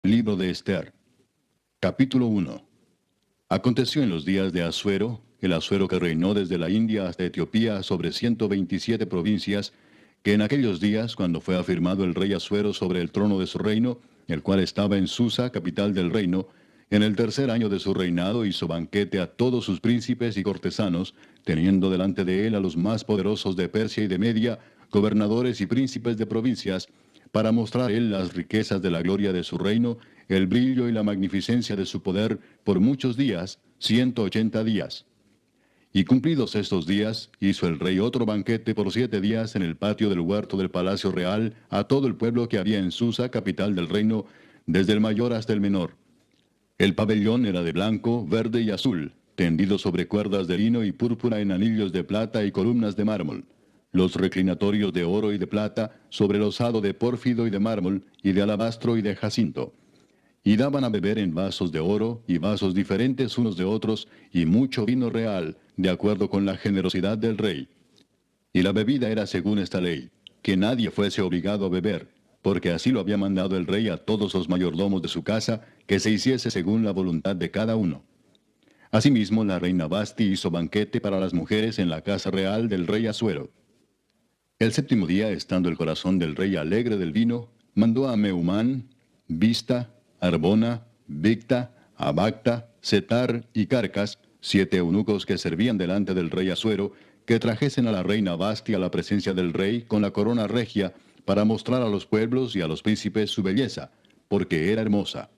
Libro de Esther. Capítulo 1. Aconteció en los días de Asuero, el Asuero que reinó desde la India hasta Etiopía sobre 127 provincias, que en aquellos días, cuando fue afirmado el rey Asuero sobre el trono de su reino, el cual estaba en Susa, capital del reino, en el tercer año de su reinado hizo banquete a todos sus príncipes y cortesanos, teniendo delante de él a los más poderosos de Persia y de Media, gobernadores y príncipes de provincias, para mostrar a él las riquezas de la gloria de su reino, el brillo y la magnificencia de su poder por muchos días, 180 días. Y cumplidos estos días, hizo el rey otro banquete por 7 días en el patio del huerto del palacio real a todo el pueblo que había en Susa, capital del reino, desde el mayor hasta el menor. El pabellón era de blanco, verde y azul, tendido sobre cuerdas de lino y púrpura en anillos de plata y columnas de mármol. Los reclinatorios de oro y de plata, sobre losado de pórfido y de mármol, y de alabastro y de jacinto. Y daban a beber en vasos de oro, y vasos diferentes unos de otros, y mucho vino real, de acuerdo con la generosidad del rey. Y la bebida era según esta ley, que nadie fuese obligado a beber, porque así lo había mandado el rey a todos los mayordomos de su casa, que se hiciese según la voluntad de cada uno. Asimismo, la reina Basti hizo banquete para las mujeres en la casa real del rey Asuero. El séptimo día, estando el corazón del rey alegre del vino, mandó a Meumán, Bista, Arbona, Bicta, Abacta, Setar y Carcas, 7 eunucos que servían delante del rey Asuero, que trajesen a la reina Basti a la presencia del rey con la corona regia, para mostrar a los pueblos y a los príncipes su belleza, porque era hermosa.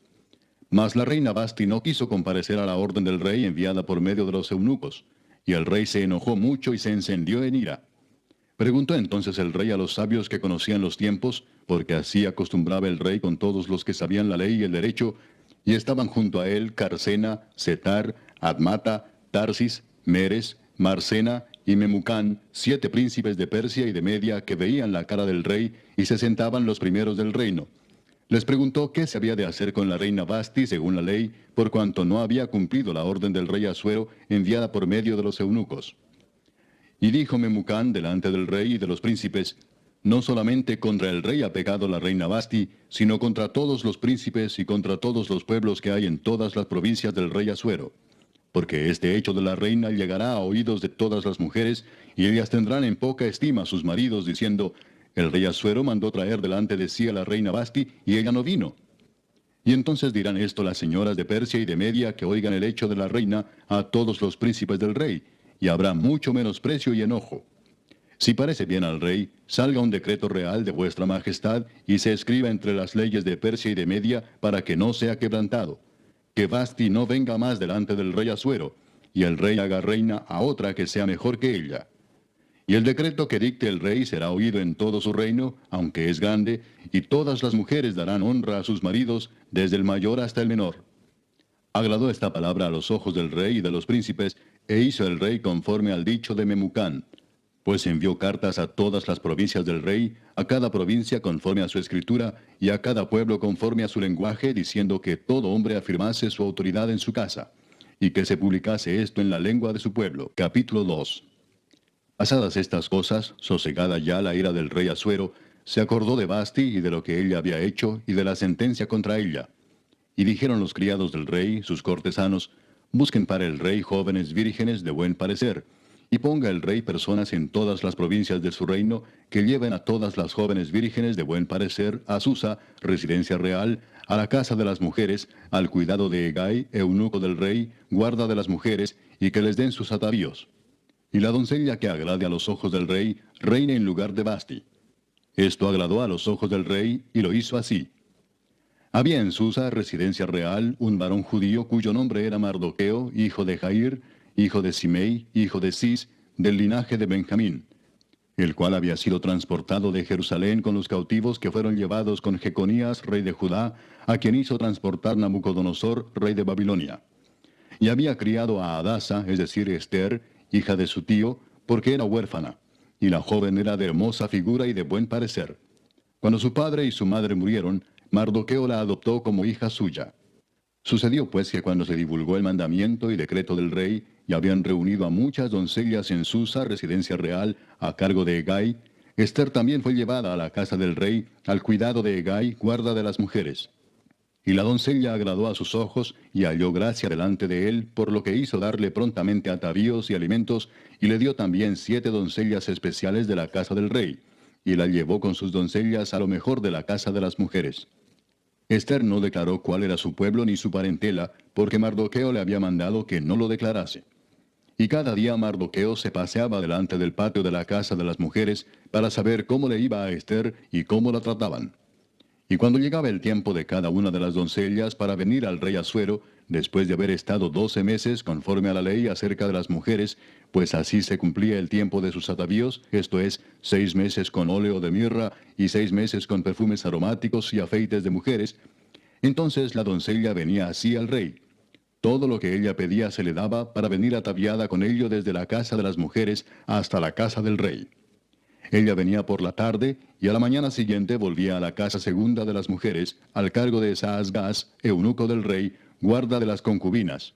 Mas la reina Basti no quiso comparecer a la orden del rey enviada por medio de los eunucos, y el rey se enojó mucho y se encendió en ira. Preguntó entonces el rey a los sabios que conocían los tiempos, porque así acostumbraba el rey con todos los que sabían la ley y el derecho, y estaban junto a él Carcena, Setar, Admata, Tarsis, Meres, Marcena y Memucán, 7 príncipes de Persia y de Media que veían la cara del rey y se sentaban los primeros del reino. Les preguntó qué se había de hacer con la reina Basti según la ley, por cuanto no había cumplido la orden del rey Asuero enviada por medio de los eunucos. Y dijo Memucán delante del rey y de los príncipes, no solamente contra el rey ha pecado la reina Basti, sino contra todos los príncipes y contra todos los pueblos que hay en todas las provincias del rey Asuero. Porque este hecho de la reina llegará a oídos de todas las mujeres, y ellas tendrán en poca estima a sus maridos, diciendo, el rey Asuero mandó traer delante de sí a la reina Basti, y ella no vino. Y entonces dirán esto las señoras de Persia y de Media que oigan el hecho de la reina a todos los príncipes del rey, y habrá mucho menosprecio y enojo. Si parece bien al rey, salga un decreto real de vuestra majestad y se escriba entre las leyes de Persia y de Media para que no sea quebrantado. Que Basti no venga más delante del rey Asuero, y el rey haga reina a otra que sea mejor que ella. Y el decreto que dicte el rey será oído en todo su reino, aunque es grande, y todas las mujeres darán honra a sus maridos, desde el mayor hasta el menor. Agradó esta palabra a los ojos del rey y de los príncipes, e hizo el rey conforme al dicho de Memucán. Pues envió cartas a todas las provincias del rey, a cada provincia conforme a su escritura, y a cada pueblo conforme a su lenguaje, diciendo que todo hombre afirmase su autoridad en su casa, y que se publicase esto en la lengua de su pueblo. Capítulo 2. Pasadas estas cosas, sosegada ya la ira del rey Asuero, se acordó de Basti y de lo que ella había hecho, y de la sentencia contra ella. Y dijeron los criados del rey, sus cortesanos, busquen para el rey jóvenes vírgenes de buen parecer, y ponga el rey personas en todas las provincias de su reino, que lleven a todas las jóvenes vírgenes de buen parecer a Susa, residencia real, a la casa de las mujeres, al cuidado de Hegai, eunuco del rey, guarda de las mujeres, y que les den sus atavíos. Y la doncella que agrade a los ojos del rey, reine en lugar de Basti. Esto agradó a los ojos del rey, y lo hizo así. Había en Susa, residencia real, un varón judío cuyo nombre era Mardoqueo, hijo de Jair, hijo de Simei, hijo de Cis, del linaje de Benjamín, el cual había sido transportado de Jerusalén con los cautivos que fueron llevados con Jeconías, rey de Judá, a quien hizo transportar Nabucodonosor, rey de Babilonia. Y había criado a Adasa, es decir, Esther, hija de su tío, porque era huérfana, y la joven era de hermosa figura y de buen parecer. Cuando su padre y su madre murieron, Mardoqueo la adoptó como hija suya. Sucedió pues que cuando se divulgó el mandamiento y decreto del rey, y habían reunido a muchas doncellas en Susa, residencia real, a cargo de Hegai, Esther también fue llevada a la casa del rey, al cuidado de Hegai, guarda de las mujeres. Y la doncella agradó a sus ojos, y halló gracia delante de él, por lo que hizo darle prontamente atavíos y alimentos, y le dio también 7 doncellas especiales de la casa del rey, y la llevó con sus doncellas a lo mejor de la casa de las mujeres. Ester no declaró cuál era su pueblo ni su parentela, porque Mardoqueo le había mandado que no lo declarase. Y cada día Mardoqueo se paseaba delante del patio de la casa de las mujeres para saber cómo le iba a Ester y cómo la trataban. Y cuando llegaba el tiempo de cada una de las doncellas para venir al rey Asuero, después de haber estado 12 meses conforme a la ley acerca de las mujeres, pues así se cumplía el tiempo de sus atavíos, esto es, 6 meses con óleo de mirra y 6 meses con perfumes aromáticos y afeites de mujeres, entonces la doncella venía así al rey. Todo lo que ella pedía se le daba para venir ataviada con ello desde la casa de las mujeres hasta la casa del rey. Ella venía por la tarde, y a la mañana siguiente volvía a la casa segunda de las mujeres, al cargo de Saasgaz, eunuco del rey, guarda de las concubinas.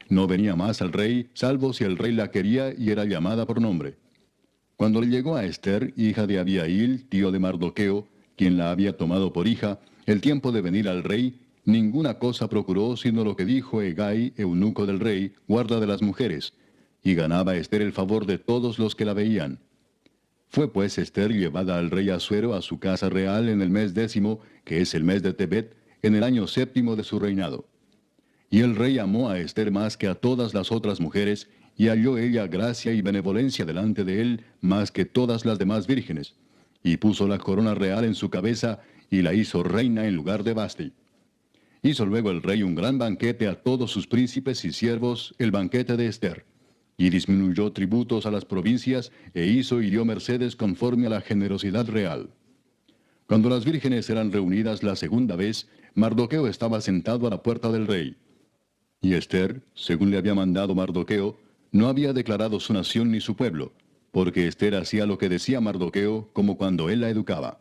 No venía más al rey, salvo si el rey la quería y era llamada por nombre. Cuando le llegó a Ester, hija de Abiail, tío de Mardoqueo, quien la había tomado por hija, el tiempo de venir al rey, ninguna cosa procuró sino lo que dijo Hegai, eunuco del rey, guarda de las mujeres, y ganaba Ester el favor de todos los que la veían. Fue pues Ester llevada al rey Asuero a su casa real en el mes 10, que es el mes de Tebet, en el año 7 de su reinado. Y el rey amó a Ester más que a todas las otras mujeres, y halló ella gracia y benevolencia delante de él más que todas las demás vírgenes. Y puso la corona real en su cabeza, y la hizo reina en lugar de Vasti. Hizo luego el rey un gran banquete a todos sus príncipes y siervos, el banquete de Ester. Y disminuyó tributos a las provincias, e hizo y dio mercedes conforme a la generosidad real. Cuando las vírgenes eran reunidas la segunda vez, Mardoqueo estaba sentado a la puerta del rey. Y Ester, según le había mandado Mardoqueo, no había declarado su nación ni su pueblo, porque Ester hacía lo que decía Mardoqueo, como cuando él la educaba.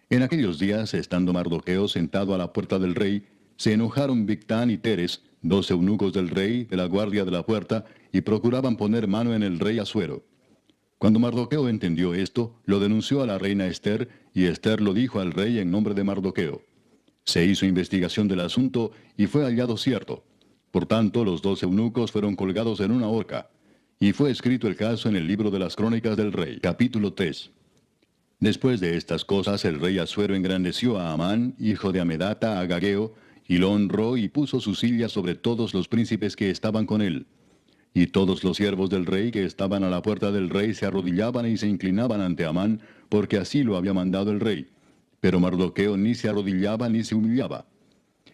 En aquellos días, estando Mardoqueo sentado a la puerta del rey, se enojaron Bigtán y Teres, 2 eunucos del rey, de la guardia de la puerta, y procuraban poner mano en el rey Asuero. Cuando Mardoqueo entendió esto, lo denunció a la reina Ester, y Ester lo dijo al rey en nombre de Mardoqueo. Se hizo investigación del asunto, y fue hallado cierto. Por tanto, los 2 eunucos fueron colgados en una horca. Y fue escrito el caso en el libro de las crónicas del rey. Capítulo 3. Después de estas cosas, el rey Asuero engrandeció a Amán, hijo de Amedata, agageo, y lo honró y puso su silla sobre todos los príncipes que estaban con él. Y todos los siervos del rey que estaban a la puerta del rey se arrodillaban y se inclinaban ante Amán, porque así lo había mandado el rey. Pero Mardoqueo ni se arrodillaba ni se humillaba.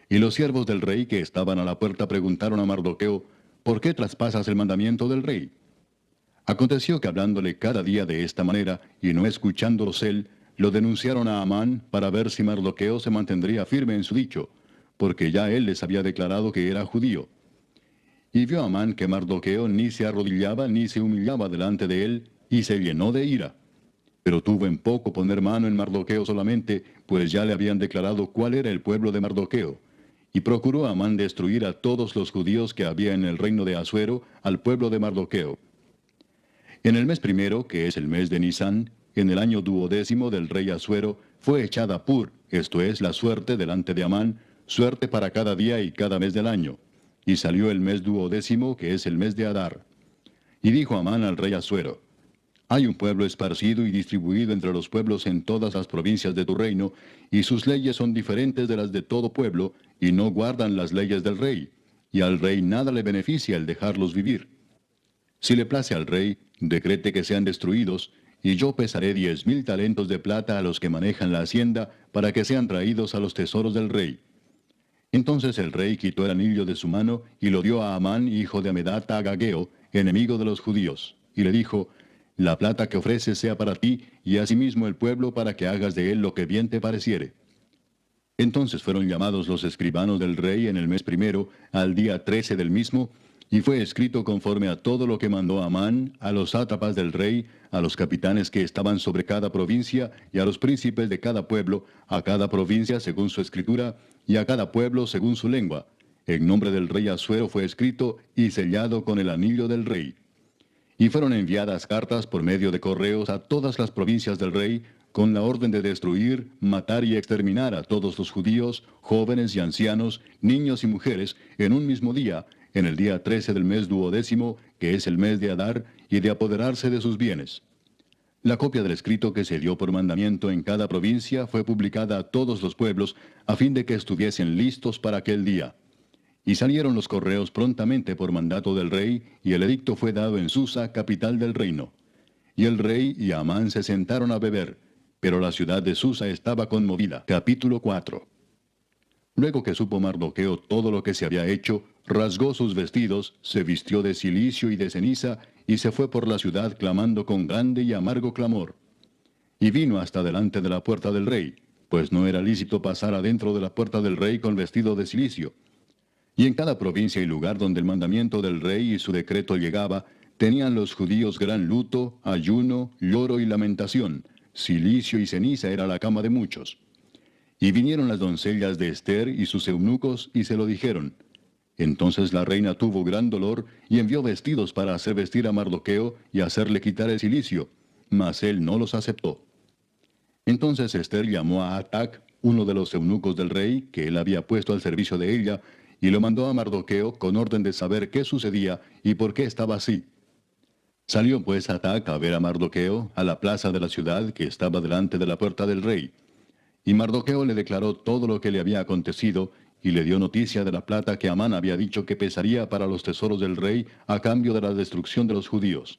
Y los siervos del rey que estaban a la puerta preguntaron a Mardoqueo, ¿por qué traspasas el mandamiento del rey? Aconteció que hablándole cada día de esta manera, y no escuchándolos él, lo denunciaron a Amán para ver si Mardoqueo se mantendría firme en su dicho, porque ya él les había declarado que era judío. Y vio Amán que Mardoqueo ni se arrodillaba ni se humillaba delante de él, y se llenó de ira. Pero tuvo en poco poner mano en Mardoqueo solamente, pues ya le habían declarado cuál era el pueblo de Mardoqueo. Y procuró Amán destruir a todos los judíos que había en el reino de Asuero, al pueblo de Mardoqueo. En el mes primero, que es el mes de Nisán, en el año 12 del rey Asuero, fue echada Pur, esto es, la suerte delante de Amán, suerte para cada día y cada mes del año. Y salió el mes 12, que es el mes de Adar. Y dijo Amán al rey Asuero, hay un pueblo esparcido y distribuido entre los pueblos en todas las provincias de tu reino, y sus leyes son diferentes de las de todo pueblo, y no guardan las leyes del rey, y al rey nada le beneficia el dejarlos vivir. Si le place al rey, decrete que sean destruidos, y yo pesaré 10,000 talentos de plata a los que manejan la hacienda, para que sean traídos a los tesoros del rey. Entonces el rey quitó el anillo de su mano, y lo dio a Amán, hijo de Amedata, agageo, enemigo de los judíos, y le dijo, la plata que ofreces sea para ti, y asimismo el pueblo, para que hagas de él lo que bien te pareciere. Entonces fueron llamados los escribanos del rey en el mes primero, al día 13 del mismo, y fue escrito conforme a todo lo que mandó Amán, a los sátrapas del rey, a los capitanes que estaban sobre cada provincia, y a los príncipes de cada pueblo, a cada provincia según su escritura, y a cada pueblo según su lengua. En nombre del rey Asuero fue escrito y sellado con el anillo del rey. Y fueron enviadas cartas por medio de correos a todas las provincias del rey, con la orden de destruir, matar y exterminar a todos los judíos, jóvenes y ancianos, niños y mujeres, en un mismo día, en el día 13 del mes duodécimo, que es el mes de Adar, y de apoderarse de sus bienes. La copia del escrito que se dio por mandamiento en cada provincia fue publicada a todos los pueblos, a fin de que estuviesen listos para aquel día. Y salieron los correos prontamente por mandato del rey, y el edicto fue dado en Susa, capital del reino. Y el rey y Amán se sentaron a beber, pero la ciudad de Susa estaba conmovida. Capítulo 4. Luego que supo Mardoqueo todo lo que se había hecho, rasgó sus vestidos, se vistió de cilicio y de ceniza, y se fue por la ciudad clamando con grande y amargo clamor. Y vino hasta delante de la puerta del rey, pues no era lícito pasar adentro de la puerta del rey con vestido de cilicio. Y en cada provincia y lugar donde el mandamiento del rey y su decreto llegaba, tenían los judíos gran luto, ayuno, lloro y lamentación. Cilicio y ceniza era la cama de muchos. Y vinieron las doncellas de Ester y sus eunucos y se lo dijeron. Entonces la reina tuvo gran dolor y envió vestidos para hacer vestir a Mardoqueo y hacerle quitar el cilicio, mas él no los aceptó. Entonces Ester llamó a Atac, uno de los eunucos del rey, que él había puesto al servicio de ella, y lo mandó a Mardoqueo con orden de saber qué sucedía y por qué estaba así. Salió pues Atac a ver a Mardoqueo a la plaza de la ciudad que estaba delante de la puerta del rey. Y Mardoqueo le declaró todo lo que le había acontecido, y le dio noticia de la plata que Amán había dicho que pesaría para los tesoros del rey a cambio de la destrucción de los judíos.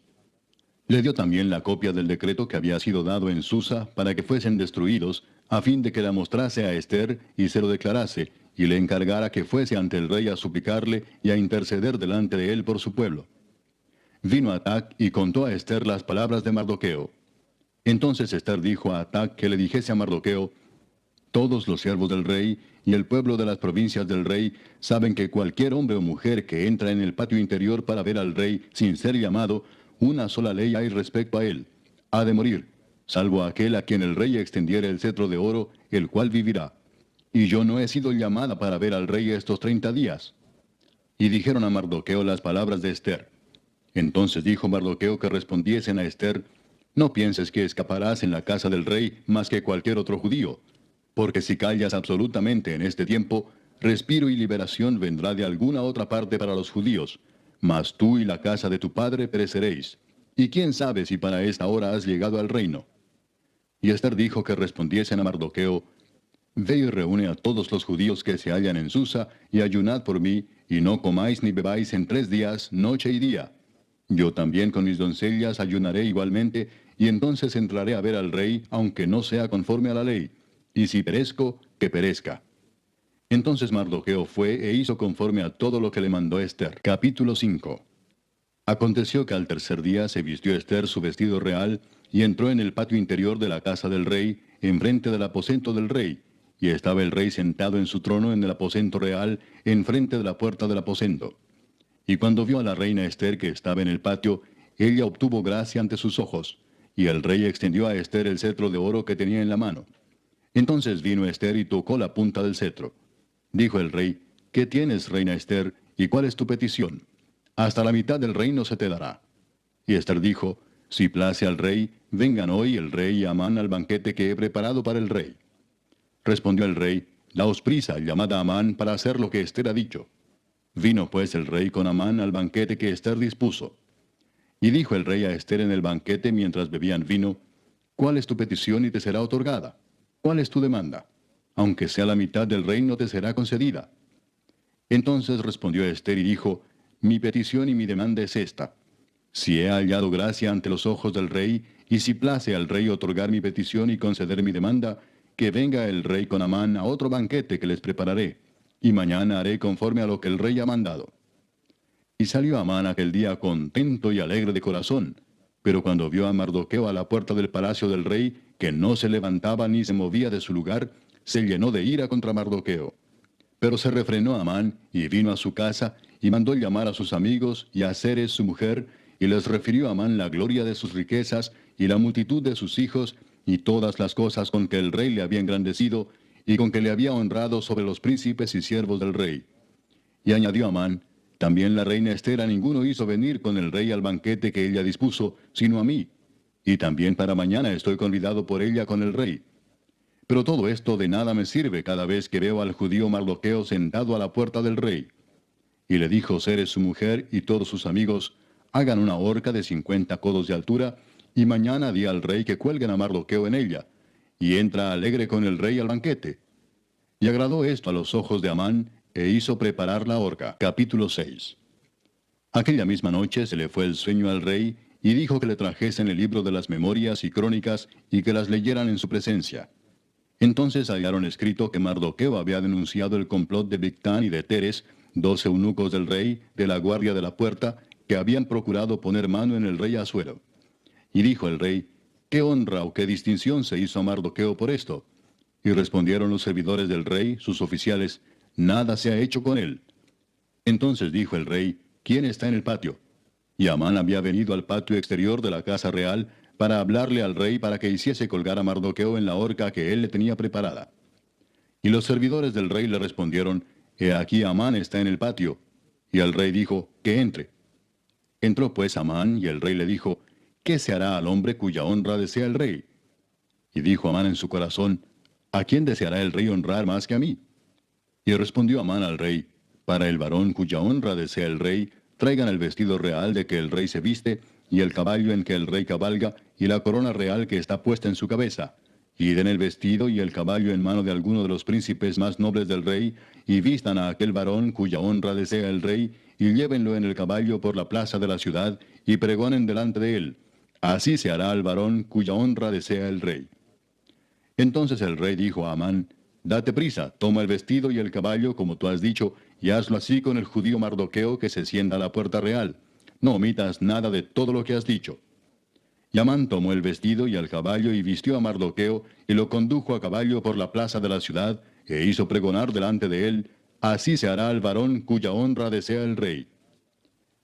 Le dio también la copia del decreto que había sido dado en Susa para que fuesen destruidos, a fin de que la mostrase a Ester y se lo declarase, y le encargara que fuese ante el rey a suplicarle y a interceder delante de él por su pueblo. Vino Atac y contó a Ester las palabras de Mardoqueo. Entonces Ester dijo a Atac que le dijese a Mardoqueo: todos los siervos del rey y el pueblo de las provincias del rey saben que cualquier hombre o mujer que entra en el patio interior para ver al rey sin ser llamado, una sola ley hay respecto a él: ha de morir, salvo aquel a quien el rey extendiere el cetro de oro, el cual vivirá. Y yo no he sido llamada para ver al rey estos 30 días. Y dijeron a Mardoqueo las palabras de Ester. Entonces dijo Mardoqueo que respondiesen a Ester: no pienses que escaparás en la casa del rey más que cualquier otro judío, porque si callas absolutamente en este tiempo, respiro y liberación vendrá de alguna otra parte para los judíos, mas tú y la casa de tu padre pereceréis. Y quién sabe si para esta hora has llegado al reino. Y Ester dijo que respondiesen a Mardoqueo: ve y reúne a todos los judíos que se hallan en Susa, y ayunad por mí, y no comáis ni bebáis en 3 días, noche y día. Yo también con mis doncellas ayunaré igualmente, y entonces entraré a ver al rey, aunque no sea conforme a la ley. Y si perezco, que perezca. Entonces Mardoqueo fue e hizo conforme a todo lo que le mandó Ester. Capítulo 5. Aconteció que al tercer día se vistió Ester su vestido real, y entró en el patio interior de la casa del rey, enfrente del aposento del rey, y estaba el rey sentado en su trono en el aposento real, enfrente de la puerta del aposento. Y cuando vio a la reina Ester que estaba en el patio, ella obtuvo gracia ante sus ojos, y el rey extendió a Ester el cetro de oro que tenía en la mano. Entonces vino Ester y tocó la punta del cetro. Dijo el rey: ¿qué tienes, reina Ester, y cuál es tu petición? Hasta la mitad del reino se te dará. Y Ester dijo: si place al rey, vengan hoy el rey y Amán al banquete que he preparado para el rey. Respondió el rey: daos prisa, llamad a Amán para hacer lo que Ester ha dicho. Vino pues el rey con Amán al banquete que Ester dispuso. Y dijo el rey a Ester en el banquete mientras bebían vino: ¿cuál es tu petición y te será otorgada? ¿Cuál es tu demanda? Aunque sea la mitad del reino te será concedida. Entonces respondió Ester y dijo: mi petición y mi demanda es esta: si he hallado gracia ante los ojos del rey, y si place al rey otorgar mi petición y conceder mi demanda, que venga el rey con Amán a otro banquete que les prepararé, y mañana haré conforme a lo que el rey ha mandado. Y salió Amán aquel día contento y alegre de corazón, pero cuando vio a Mardoqueo a la puerta del palacio del rey, que no se levantaba ni se movía de su lugar, se llenó de ira contra Mardoqueo. Pero se refrenó Amán, y vino a su casa, y mandó llamar a sus amigos y a Zeres su mujer, y les refirió a Amán la gloria de sus riquezas, y la multitud de sus hijos, y todas las cosas con que el rey le había engrandecido, y con que le había honrado sobre los príncipes y siervos del rey. Y añadió Amán: también la reina Ester a ninguno hizo venir con el rey al banquete que ella dispuso, sino a mí. y también para mañana estoy convidado por ella con el rey. Pero todo esto de nada me sirve cada vez que veo al judío Mardoqueo sentado a la puerta del rey. Y le dijo Zeres su mujer y todos sus amigos, hagan una horca de 50 codos de altura, y mañana di al rey que cuelguen a Mardoqueo en ella, y entra alegre con el rey al banquete. Y agradó esto a los ojos de Amán, e hizo preparar la horca. Capítulo 6. Aquella misma noche se le fue el sueño al rey, y dijo que le trajesen el libro de las memorias y crónicas, y que las leyeran en su presencia. Entonces hallaron escrito que Mardoqueo había denunciado el complot de Bigtán y de Teres, 2 eunucos del rey, de la guardia de la puerta, que habían procurado poner mano en el rey Asuero. Y dijo el rey, ¿qué honra o qué distinción se hizo a Mardoqueo por esto? Y respondieron los servidores del rey, sus oficiales, nada se ha hecho con él. Entonces dijo el rey, ¿quién está en el patio? Y Amán había venido al patio exterior de la casa real para hablarle al rey para que hiciese colgar a Mardoqueo en la horca que él le tenía preparada. Y los servidores del rey le respondieron, He aquí Amán está en el patio. Y el rey dijo, que entre. Entró pues Amán, y el rey le dijo, ¿qué se hará al hombre cuya honra desea el rey? Y dijo Amán en su corazón, ¿a quién deseará el rey honrar más que a mí? Y respondió Amán al rey, para el varón cuya honra desea el rey, traigan el vestido real de que el rey se viste, y el caballo en que el rey cabalga, y la corona real que está puesta en su cabeza. Y den el vestido y el caballo en mano de alguno de los príncipes más nobles del rey, y vistan a aquel varón cuya honra desea el rey, y llévenlo en el caballo por la plaza de la ciudad, y pregonen delante de él. Así se hará al varón cuya honra desea el rey. Entonces el rey dijo a Amán, Date prisa, toma el vestido y el caballo, como tú has dicho, y hazlo así con el judío Mardoqueo que se sienta a la puerta real. No omitas nada de todo lo que has dicho. Y Amán tomó el vestido y el caballo y vistió a Mardoqueo, y lo condujo a caballo por la plaza de la ciudad, e hizo pregonar delante de él, Así se hará al varón cuya honra desea el rey.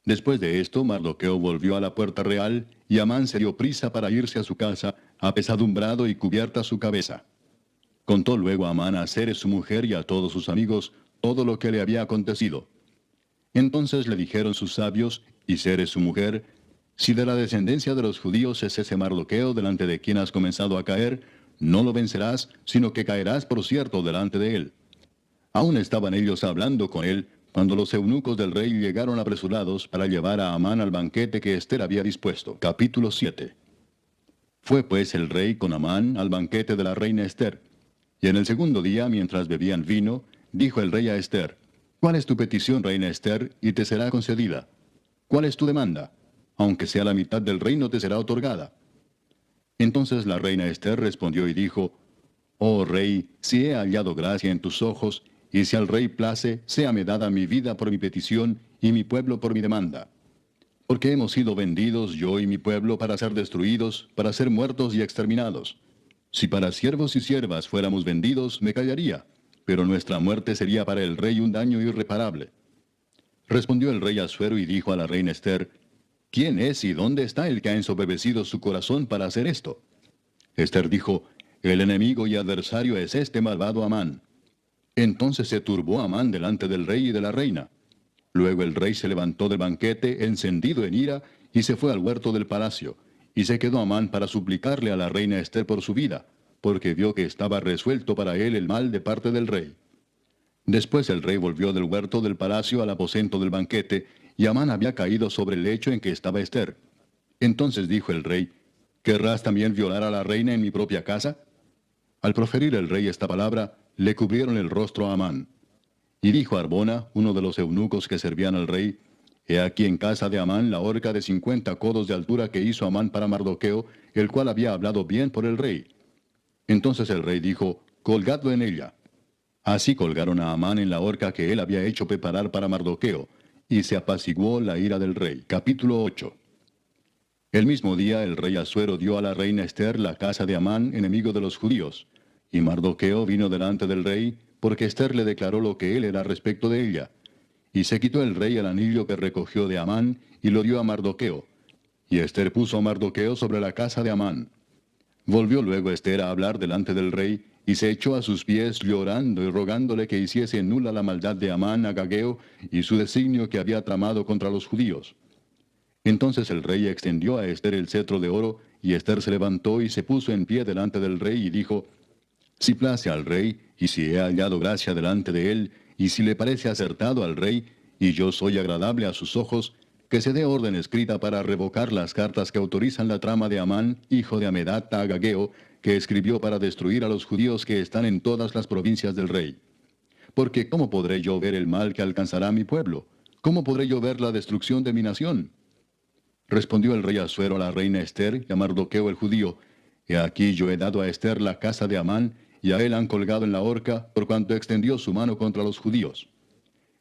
Después de esto, Mardoqueo volvió a la puerta real, y Amán se dio prisa para irse a su casa, apesadumbrado y cubierta su cabeza. Contó luego Amán a Zeres su mujer y a todos sus amigos todo lo que le había acontecido. Entonces le dijeron sus sabios, y Zeres su mujer, Si de la descendencia de los judíos es ese Mardoqueo delante de quien has comenzado a caer, no lo vencerás, sino que caerás por cierto delante de él. Aún estaban ellos hablando con él, cuando los eunucos del rey llegaron apresurados para llevar a Amán al banquete que Ester había dispuesto. Capítulo 7. Fue pues el rey con Amán al banquete de la reina Ester. Y en el segundo día, mientras bebían vino, dijo el rey a Ester, ¿Cuál es tu petición, reina Ester, y te será concedida? ¿Cuál es tu demanda? Aunque sea la mitad del reino te será otorgada. Entonces la reina Ester respondió y dijo, Oh rey, si he hallado gracia en tus ojos, y si al rey place, séame dada mi vida por mi petición, y mi pueblo por mi demanda. Porque hemos sido vendidos, yo y mi pueblo, para ser destruidos, para ser muertos y exterminados. Si para siervos y siervas fuéramos vendidos, me callaría, pero nuestra muerte sería para el rey un daño irreparable. Respondió el rey Asuero y dijo a la reina Ester, ¿Quién es y dónde está el que ha ensoberbecido su corazón para hacer esto? Ester dijo, El enemigo y adversario es este malvado Amán. Entonces se turbó Amán delante del rey y de la reina. Luego el rey se levantó del banquete, encendido en ira, y se fue al huerto del palacio. Y se quedó Amán para suplicarle a la reina Ester por su vida, porque vio que estaba resuelto para él el mal de parte del rey. Después el rey volvió del huerto del palacio al aposento del banquete, y Amán había caído sobre el lecho en que estaba Ester. Entonces dijo el rey, ¿querrás también violar a la reina en mi propia casa? Al proferir el rey esta palabra, le cubrieron el rostro a Amán. Y dijo Arbona, uno de los eunucos que servían al rey, He aquí en casa de Amán la horca de 50 codos de altura que hizo Amán para Mardoqueo, el cual había hablado bien por el rey. Entonces el rey dijo, Colgadlo en ella. Así colgaron a Amán en la horca que él había hecho preparar para Mardoqueo, y se apaciguó la ira del rey. Capítulo 8. El mismo día el rey Asuero dio a la reina Ester la casa de Amán, enemigo de los judíos. Y Mardoqueo vino delante del rey, porque Ester le declaró lo que él era respecto de ella. Y se quitó el rey el anillo que recogió de Amán, y lo dio a Mardoqueo. Y Ester puso a Mardoqueo sobre la casa de Amán. Volvió luego Ester a hablar delante del rey, y se echó a sus pies llorando y rogándole que hiciese nula la maldad de Amán Agageo y su designio que había tramado contra los judíos. Entonces el rey extendió a Ester el cetro de oro, y Ester se levantó y se puso en pie delante del rey y dijo, si place al rey, y si he hallado gracia delante de él, y si le parece acertado al rey, y yo soy agradable a sus ojos, que se dé orden escrita para revocar las cartas que autorizan la trama de Amán, hijo de Amedata Agageo, que escribió para destruir a los judíos que están en todas las provincias del rey. Porque ¿cómo podré yo ver el mal que alcanzará a mi pueblo? ¿Cómo podré yo ver la destrucción de mi nación? Respondió el rey Asuero a la reina Ester y a Mardoqueo el judío, he aquí yo he dado a Ester la casa de Amán, y a él han colgado en la horca, por cuanto extendió su mano contra los judíos.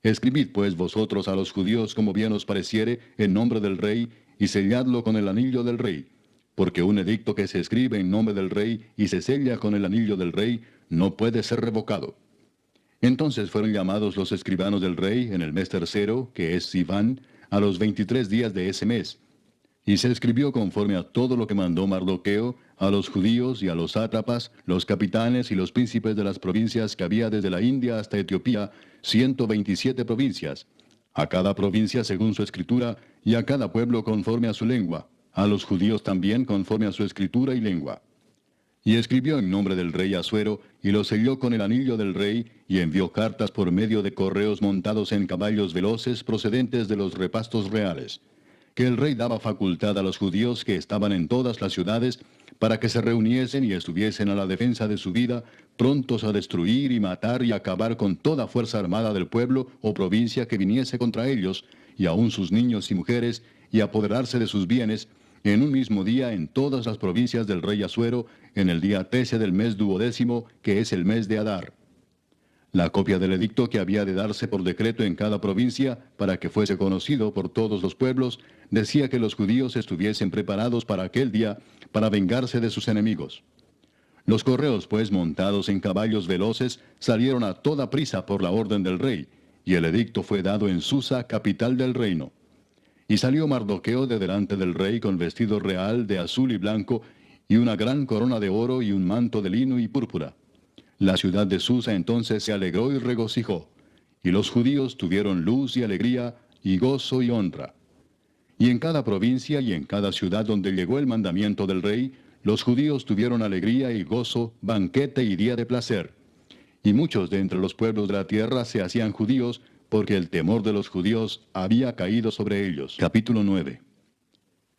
Escribid pues vosotros a los judíos como bien os pareciere, en nombre del rey, y selladlo con el anillo del rey. Porque un edicto que se escribe en nombre del rey y se sella con el anillo del rey, no puede ser revocado. Entonces fueron llamados los escribanos del rey en el mes tercero, que es Sivan, a los 23 días de ese mes. Y se escribió conforme a todo lo que mandó Mardoqueo, a los judíos y a los sátrapas, los capitanes y los príncipes de las provincias que había desde la India hasta Etiopía, 127 provincias, a cada provincia según su escritura, y a cada pueblo conforme a su lengua, a los judíos también conforme a su escritura y lengua. Y escribió en nombre del rey Asuero, y lo selló con el anillo del rey, y envió cartas por medio de correos montados en caballos veloces procedentes de los repastos reales, que el rey daba facultad a los judíos que estaban en todas las ciudades, para que se reuniesen y estuviesen a la defensa de su vida, prontos a destruir y matar y acabar con toda fuerza armada del pueblo o provincia que viniese contra ellos, y aun sus niños y mujeres, y apoderarse de sus bienes, en un mismo día en todas las provincias del rey Asuero, en el día 13 del mes 12º, que es el mes de Adar. La copia del edicto que había de darse por decreto en cada provincia, para que fuese conocido por todos los pueblos, decía que los judíos estuviesen preparados para aquel día, para vengarse de sus enemigos. Los correos, pues, montados en caballos veloces, salieron a toda prisa por la orden del rey, y el edicto fue dado en Susa, capital del reino. Y salió Mardoqueo de delante del rey con vestido real de azul y blanco, y una gran corona de oro y un manto de lino y púrpura. La ciudad de Susa entonces se alegró y regocijó, y los judíos tuvieron luz y alegría, y gozo y honra. Y en cada provincia y en cada ciudad donde llegó el mandamiento del rey, los judíos tuvieron alegría y gozo, banquete y día de placer. Y muchos de entre los pueblos de la tierra se hacían judíos, porque el temor de los judíos había caído sobre ellos. Capítulo 9.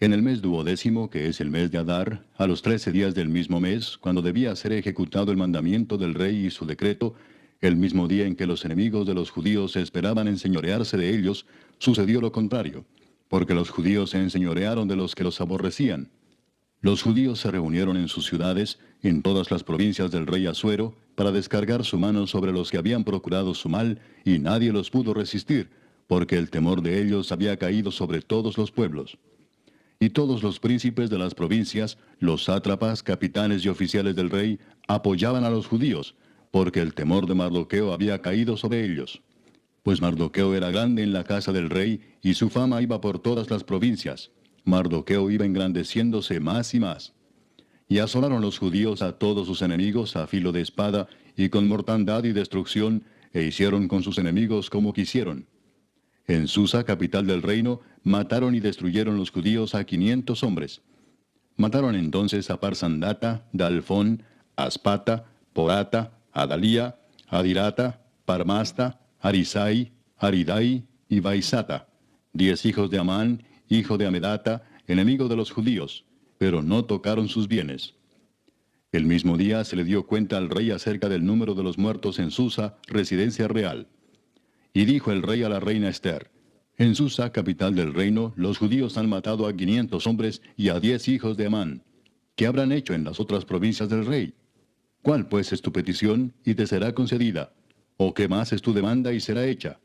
En el mes 12º, que es el mes de Adar, a los 13 días del mismo mes, cuando debía ser ejecutado el mandamiento del rey y su decreto, el mismo día en que los enemigos de los judíos esperaban enseñorearse de ellos, sucedió lo contrario, porque los judíos se enseñorearon de los que los aborrecían. Los judíos se reunieron en sus ciudades, en todas las provincias del rey Asuero, para descargar su mano sobre los que habían procurado su mal, y nadie los pudo resistir, porque el temor de ellos había caído sobre todos los pueblos. Y todos los príncipes de las provincias, los sátrapas, capitanes y oficiales del rey, apoyaban a los judíos, porque el temor de Mardoqueo había caído sobre ellos. Pues Mardoqueo era grande en la casa del rey, y su fama iba por todas las provincias. Mardoqueo iba engrandeciéndose más y más. Y asolaron los judíos a todos sus enemigos a filo de espada, y con mortandad y destrucción, e hicieron con sus enemigos como quisieron. En Susa, capital del reino, mataron y destruyeron los judíos a 500 hombres. Mataron entonces a Parsandata, Dalfón, Aspata, Porata, Adalía, Adirata, Parmasta, Arisai, Aridai y Baisata, 10 hijos de Amán, hijo de Amedata, enemigo de los judíos, pero no tocaron sus bienes. El mismo día se le dio cuenta al rey acerca del número de los muertos en Susa, residencia real. Y dijo el rey a la reina Ester, en Susa, capital del reino, los judíos han matado a 500 hombres y a 10 hijos de Amán. ¿Qué habrán hecho en las otras provincias del rey? ¿Cuál pues es tu petición y te será concedida? ¿O qué más es tu demanda y será hecha?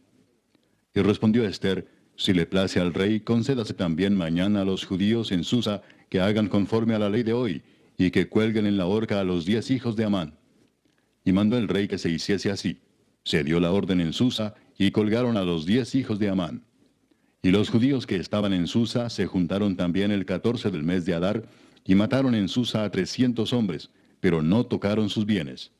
Y respondió Ester, si le place al rey, concédase también mañana a los judíos en Susa que hagan conforme a la ley de hoy, y que cuelguen en la horca a los 10 hijos de Amán. Y mandó el rey que se hiciese así. Se dio la orden en Susa, y colgaron a los 10 hijos de Amán. Y los judíos que estaban en Susa se juntaron también el 14 del mes de Adar, y mataron en Susa a 300 hombres, pero no tocaron sus bienes.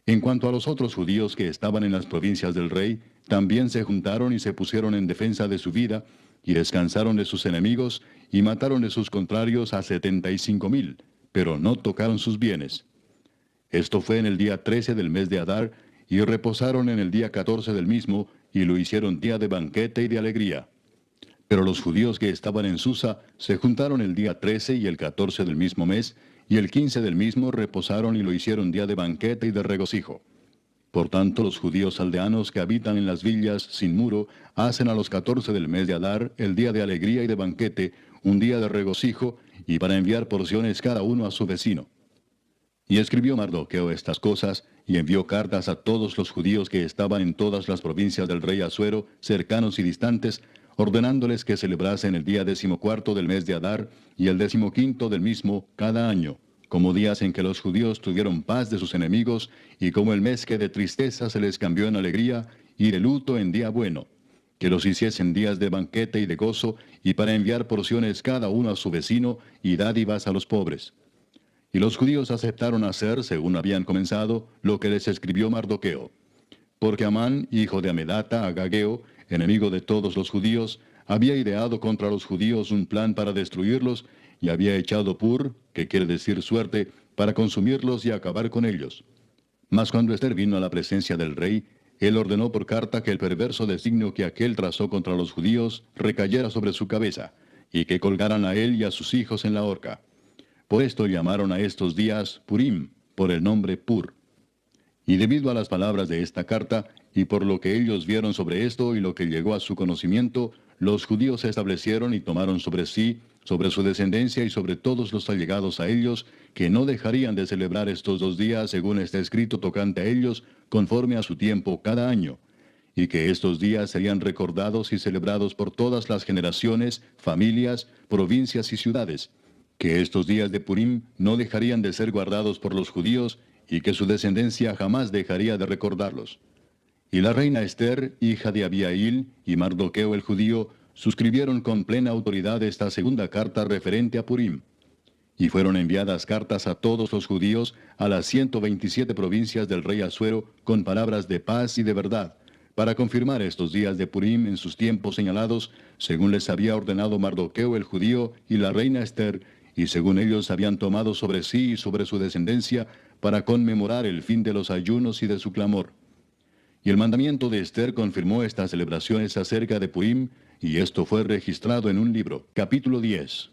En cuanto a los otros judíos que estaban en las provincias del rey, también se juntaron y se pusieron en defensa de su vida, y descansaron de sus enemigos, y mataron de sus contrarios a 75,000, pero no tocaron sus bienes. Esto fue en el día 13 del mes de Adar, y reposaron en el día 14 del mismo, y lo hicieron día de banquete y de alegría. Pero los judíos que estaban en Susa se juntaron el día 13 y el 14 del mismo mes, y el 15 del mismo reposaron y lo hicieron día de banquete y de regocijo. Por tanto, los judíos aldeanos que habitan en las villas sin muro hacen a los 14 del mes de Adar el día de alegría y de banquete, un día de regocijo, y para enviar porciones cada uno a su vecino. Y escribió Mardoqueo estas cosas, y envió cartas a todos los judíos que estaban en todas las provincias del rey Asuero, cercanos y distantes, ordenándoles que celebrasen el día 14 del mes de Adar, y el 15 del mismo cada año, como días en que los judíos tuvieron paz de sus enemigos, y como el mes que de tristeza se les cambió en alegría, y de luto en día bueno, que los hiciesen días de banquete y de gozo, y para enviar porciones cada uno a su vecino, y dádivas a los pobres. Y los judíos aceptaron hacer, según habían comenzado, lo que les escribió Mardoqueo. Porque Amán, hijo de Amedata, agageo, enemigo de todos los judíos, había ideado contra los judíos un plan para destruirlos, y había echado pur, que quiere decir suerte, para consumirlos y acabar con ellos. Mas cuando Ester vino a la presencia del rey, él ordenó por carta que el perverso designio que aquél trazó contra los judíos recayera sobre su cabeza, y que colgaran a él y a sus hijos en la horca. Por esto llamaron a estos días Purim, por el nombre Pur. Y debido a las palabras de esta carta, y por lo que ellos vieron sobre esto y lo que llegó a su conocimiento, los judíos se establecieron y tomaron sobre sí, sobre su descendencia y sobre todos los allegados a ellos, que no dejarían de celebrar estos 2 días según está escrito tocante a ellos, conforme a su tiempo cada año, y que estos días serían recordados y celebrados por todas las generaciones, familias, provincias y ciudades, que estos días de Purim no dejarían de ser guardados por los judíos, y que su descendencia jamás dejaría de recordarlos. Y la reina Ester, hija de Abihail, y Mardoqueo el judío, suscribieron con plena autoridad esta segunda carta referente a Purim. Y fueron enviadas cartas a todos los judíos, a las 127 provincias del rey Asuero, con palabras de paz y de verdad, para confirmar estos días de Purim en sus tiempos señalados, según les había ordenado Mardoqueo el judío y la reina Ester, y según ellos habían tomado sobre sí y sobre su descendencia, para conmemorar el fin de los ayunos y de su clamor. Y el mandamiento de Ester confirmó estas celebraciones acerca de Purim, y esto fue registrado en un libro. Capítulo 10.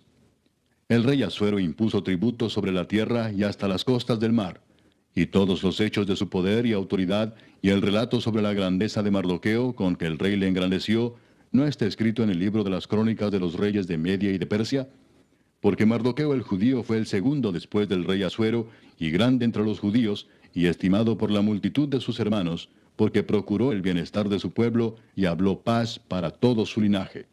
El rey Asuero impuso tributos sobre la tierra y hasta las costas del mar, y todos los hechos de su poder y autoridad, y el relato sobre la grandeza de Mardoqueo, con que el rey le engrandeció, ¿no está escrito en el libro de las crónicas de los reyes de Media y de Persia? Porque Mardoqueo el judío fue el segundo después del rey Asuero, y grande entre los judíos, y estimado por la multitud de sus hermanos, porque procuró el bienestar de su pueblo, y habló paz para todo su linaje.